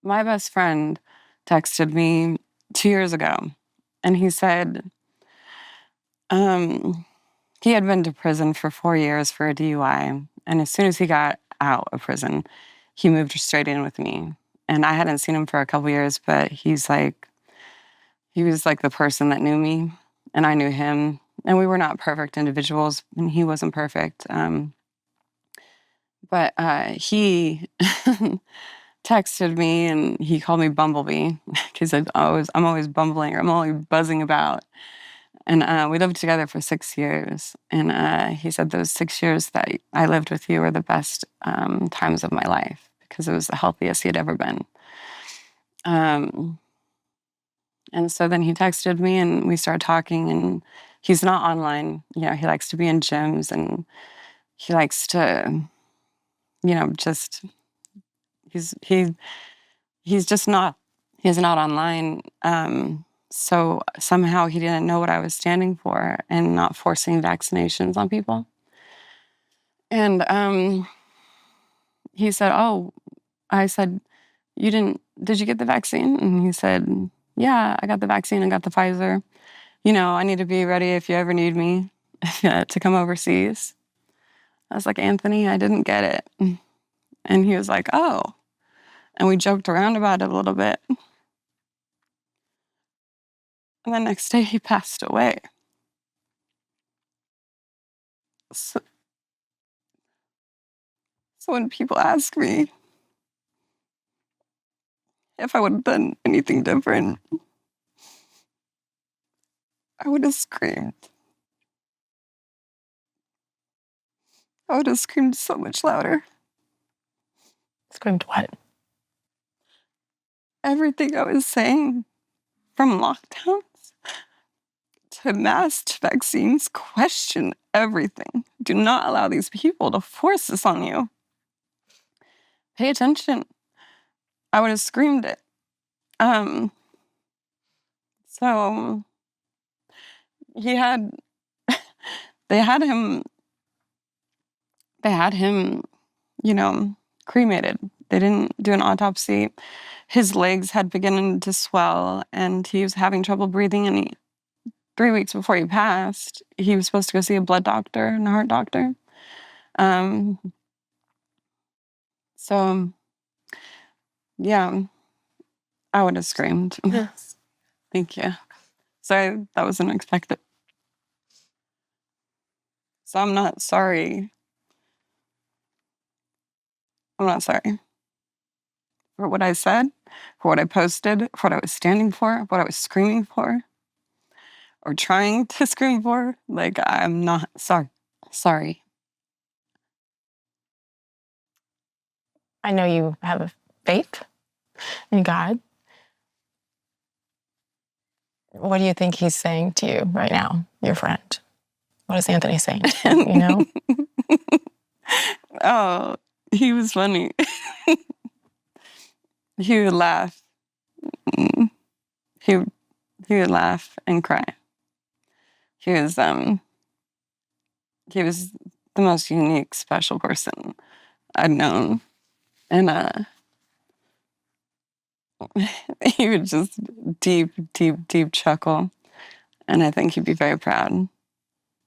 My best friend texted me 2 years ago, and he said he had been to prison for 4 years for a DUI, and as soon as he got out of prison, he moved straight in with me. And I hadn't seen him for a couple years, but he was like the person that knew me, and I knew him. And we were not perfect individuals, and he wasn't perfect. But he texted me, and he called me Bumblebee because I'm always bumbling, or I'm always buzzing about. And we lived together for 6 years. And he said those 6 years that I lived with you were the best times of my life because it was the healthiest he had ever been. And so then he texted me and we started talking, and he's not online. He likes to be in gyms, and he likes to, just, he's just not, he's not online. So somehow he didn't know what I was standing for and not forcing vaccinations on people. And he said, I said, did you get the vaccine? And he said, yeah, I got the vaccine. I got the Pfizer. I need to be ready if you ever need me to come overseas. I was like, Anthony, I didn't get it. And he was like, oh. And we joked around about it a little bit. And the next day he passed away. So when people ask me if I would have done anything different, I would have screamed. I would have screamed so much louder. Screamed what? Everything I was saying, from lockdowns to masked vaccines, question everything. Do not allow these people to force this on you. Pay attention. I would have screamed it. So they had him, cremated. They didn't do an autopsy. His legs had begun to swell, and he was having trouble breathing. And 3 weeks before he passed, he was supposed to go see a blood doctor and a heart doctor. So, yeah, I would have screamed. Yes. Thank you. Sorry, that was unexpected. So I'm not sorry. I'm not sorry for what I said, for what I posted, for what I was standing for, what I was screaming for, or trying to scream for. Like, I'm not sorry. I know you have a faith in God. What do you think he's saying to you right now, your friend? What is Anthony saying to you, Oh, he was funny. He would laugh. He would laugh and cry. He was the most unique, special person I'd known. And he would just deep chuckle. And I think he'd be very proud.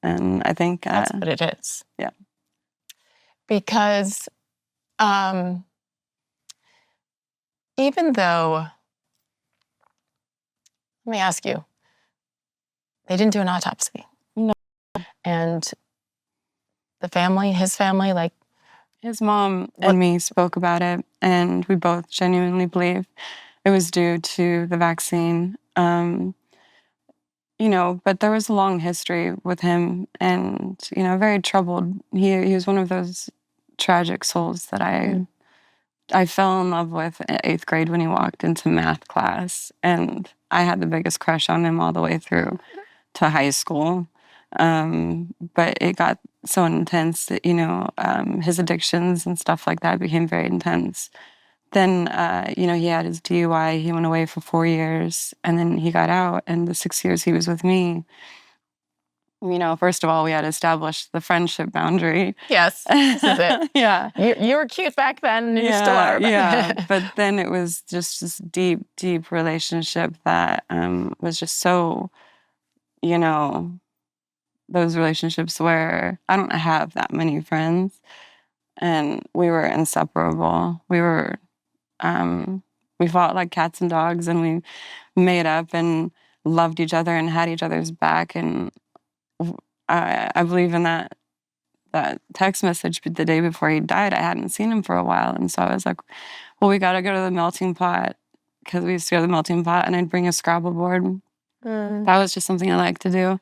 And I think That's what it is. Yeah. Because even though, let me ask you, they didn't do an autopsy. No. And the family, his family, like, his mom and me spoke about it, and we both genuinely believe it was due to the vaccine. But there was a long history with him, and very troubled. He was one of those tragic souls that I fell in love with in 8th grade when he walked into math class, and I had the biggest crush on him all the way through to high school. But it got so intense that, his addictions and stuff like that became very intense. Then, he had his DUI. He went away for 4 years, and then he got out. And the 6 years he was with me, you know, first of all, we had established the friendship boundary. Yes, this is it. Yeah. You were cute back then, and you still are. Yeah. But then it was just this deep, deep relationship that was just so, you know, those relationships where I don't have that many friends, and we were inseparable. We fought like cats and dogs, and we made up and loved each other and had each other's back. And I believe in that text message the day before he died. I hadn't seen him for a while, and so I was like, well, we got to go to the melting pot, because we used to go to the melting pot, and I'd bring a Scrabble board. That was just something I like to do,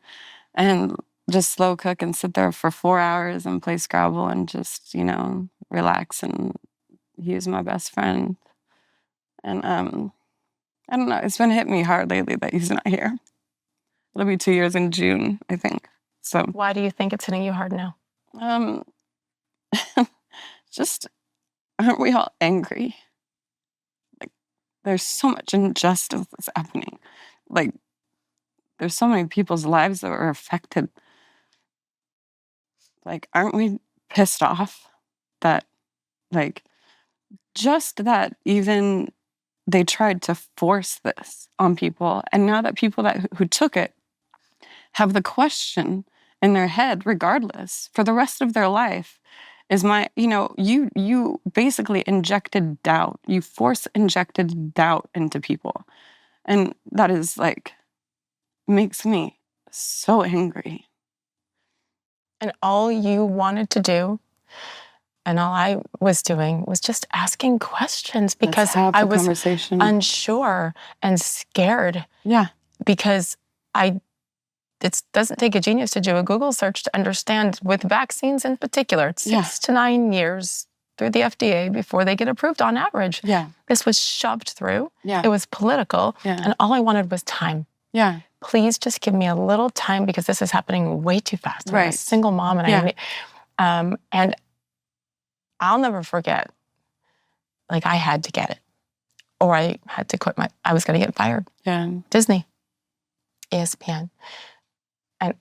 and just slow cook and sit there for 4 hours and play Scrabble and just, you know, relax. And he was my best friend. And I don't know, it's been hitting me hard lately that he's not here. It'll be 2 years in June, I think. So why do you think it's hitting you hard now? Just, aren't we all angry? Like, there's so much injustice that's happening. Like, there's so many people's lives that are affected. Like, aren't we pissed off that, like, just that even they tried to force this on people, and now that people who took it have the question in their head, regardless, for the rest of their life, is you basically injected doubt. You force injected doubt into people. And that is like, makes me so angry. And all you wanted to do, and all I was doing, was just asking questions, because I was unsure and scared. Yeah. Because it doesn't take a genius to do a Google search to understand, with vaccines in particular, it's 6 to 9 years through the FDA before they get approved on average. Yeah. This was shoved through. Yeah. It was political. Yeah. And all I wanted was time. Yeah. Please just give me a little time, because this is happening way too fast. I'm a single mom, and and I'll never forget, like, I had to get it, or I had to quit I was going to get fired. Yeah. Disney, ESPN. And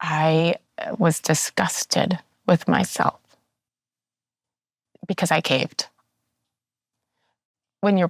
I was disgusted with myself because I caved. When you're